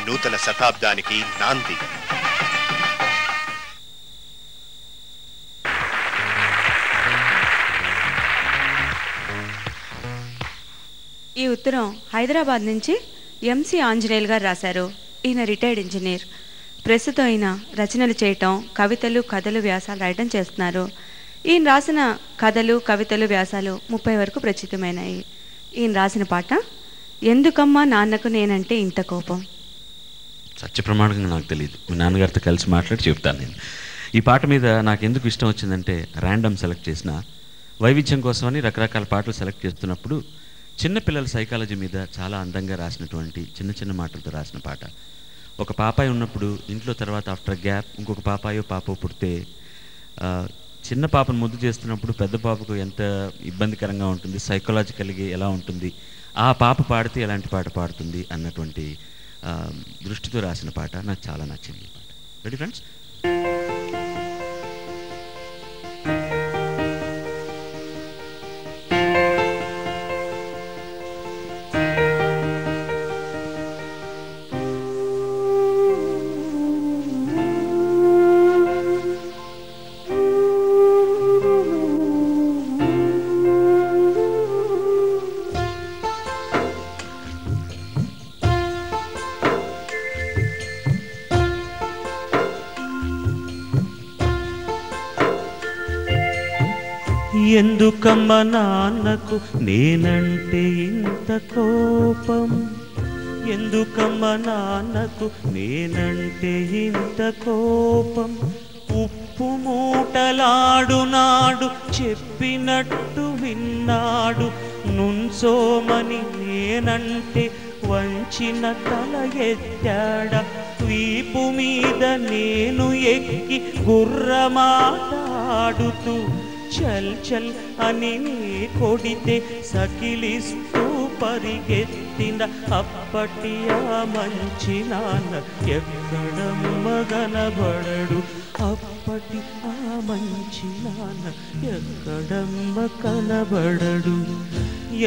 నూతన శతాబ్దానికి నాంది. ఈ ఉత్తరం హైదరాబాద్ నుంచి ఎంసి ఆంజనేయులు గారు రాశారు. ఈయన రిటైర్డ్ ఇంజనీర్. ప్రస్తుతం ఈయన రచనలు చేయటం, కవితలు, కథలు, వ్యాసాలు రాయటం చేస్తున్నారు. ఈయన రాసిన కథలు, కవితలు, వ్యాసాలు 30 వరకు ప్రచురితమైనాయి. ఈయన రాసిన పాట ఎందుకమ్మా నాన్నకు నేనంటే ఇంత కోపం. సత్య ప్రమాణంగా నాకు తెలియదు, మీ నాన్నగారితో కలిసి మాట్లాడి చెప్తాను. నేను ఈ పాట మీద నాకు ఎందుకు ఇష్టం వచ్చిందంటే, ర్యాండమ్ సెలెక్ట్ చేసిన వైవిధ్యం కోసమని రకరకాల పాటలు సెలెక్ట్ చేస్తున్నప్పుడు చిన్నపిల్లల సైకాలజీ మీద చాలా అందంగా రాసినటువంటి చిన్న చిన్న మాటలతో రాసిన పాట. ఒక పాపాయి ఉన్నప్పుడు ఇంట్లో, తర్వాత ఆఫ్టర్ గ్యాప్ ఇంకొక పాపో పుడితే చిన్న పాపను ముద్దు చేస్తున్నప్పుడు పెద్ద పాపకు ఎంత ఇబ్బందికరంగా ఉంటుంది, సైకలాజికల్గా ఎలా ఉంటుంది, ఆ పాప పాడితే ఎలాంటి పాట పాడుతుంది అన్నటువంటి దృష్టితో రాసిన పాట. నాకు చాలా నచ్చింది ఈ పాట. Ready friends? ఎందుకమ్మ నాన్నకు నేనంటే ఇంత కోపం, ఎందుకమ్మ నాన్నకు నేనంటే ఇంత కోపం, ఉప్పు మూటలాడు నాడు చెప్పినట్టు విన్నాడు, నుంచోమని నేనంటే వంచిన తల ఎత్తాడ, వీపు మీద నేను ఎక్కి గుర్రమాటాడుతూ చల్ చల్ అని నీ కొడితే సకిలిస్తూ పరిగెత్తిన అప్పటి ఆ మంచి నాన్న ఎక్కడమ్మ కనబడడు, అప్పటి ఆ మంచి నాన్న ఎక్కడమ్మ కనబడడు.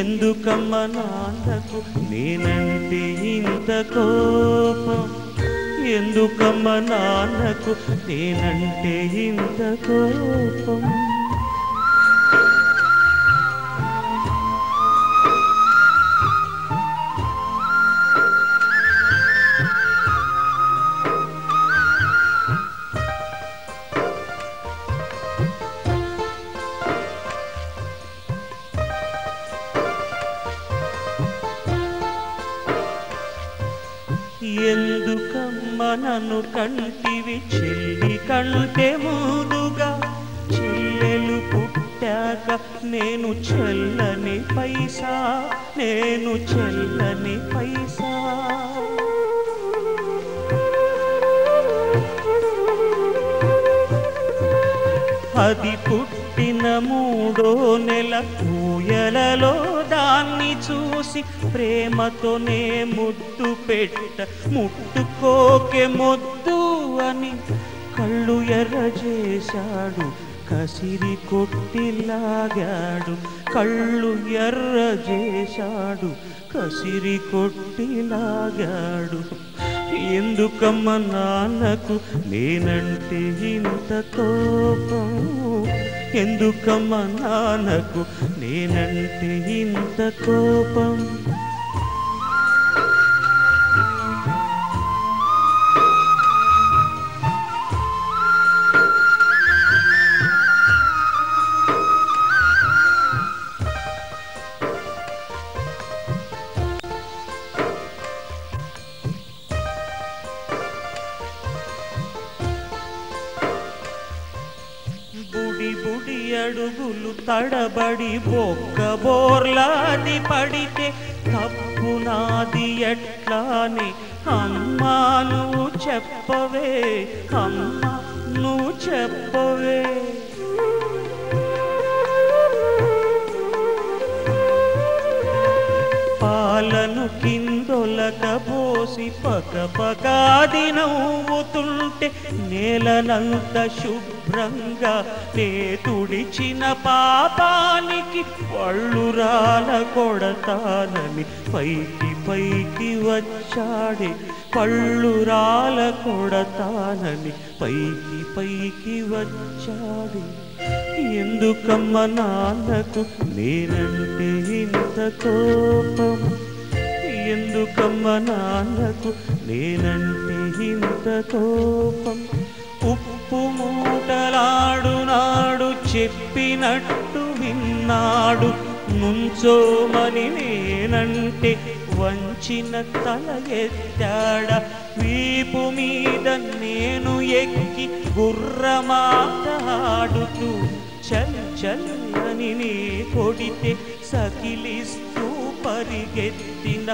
ఎందుకమ్మ నాన్నకు నేనంటే ఇంత కోపం, ఎందుకమ్మ నాన్నకు నేనంటే ఇంత కోపం. ఎందుకమ్మ నన్ను కంటివి చెల్లి కంటే ముందుగా, చెల్లెలు పుట్టాక నేను చెల్లని పైసా, నేను చెల్లని పైసా. అది పుట్టిన 3వ నెల ఊయలలో దాన్ని చూసి ప్రేమతోనే ముద్దు పెట్ట, ముట్టుకోకే మొద్దు అని కళ్ళు ఎర్ర చేశాడు, కసిరి కొట్టిలాగాడు, కళ్ళు ఎర్ర చేశాడు, కసిరి కొట్టిలాగాడు. ఎందుకమ్మ నాన్నకు నేనంటే ఇంత కోపం, ఎందుకమ్మ నాన్నకు నేనంటే ఇంత కోపం. బుడి బుడి అడుగులు తడబడి బొక్క బోర్లాది పడితే తప్పు నాది ఎట్లానే, అమ్మా నువ్వు చెప్పవే, అమ్మా నువ్వు చెప్పవే. పాలను కిందొలకబోసి పకపకాది నవ్వుతుంటే నేలనంత శుభ్రంగా నే తుడిచిన పాపానికి పళ్ళు రాల కొడతానని పైకి పైకి వచ్చాడే పళ్ళు రాల కొడతానని పైకి పైకి వచ్చాడే ఎందుకమ్మ నాన్నకు నేనంటే ఇంత కోపం ఎందుకమ్మ నాన్నకు నేనంటే ఇంత కోపం ఉప్పు మూటలాడు నాడు చెప్పినట్టు విన్నాడు నుంచోమని నేనంటే వంచిన తల ఎత్తాడ వీపు మీద నేను ఎక్కి గుర్రమాటాడుతూ చల్ చల్ అని నీ కొడితే సకిలిస్తూ పరిగెత్తిన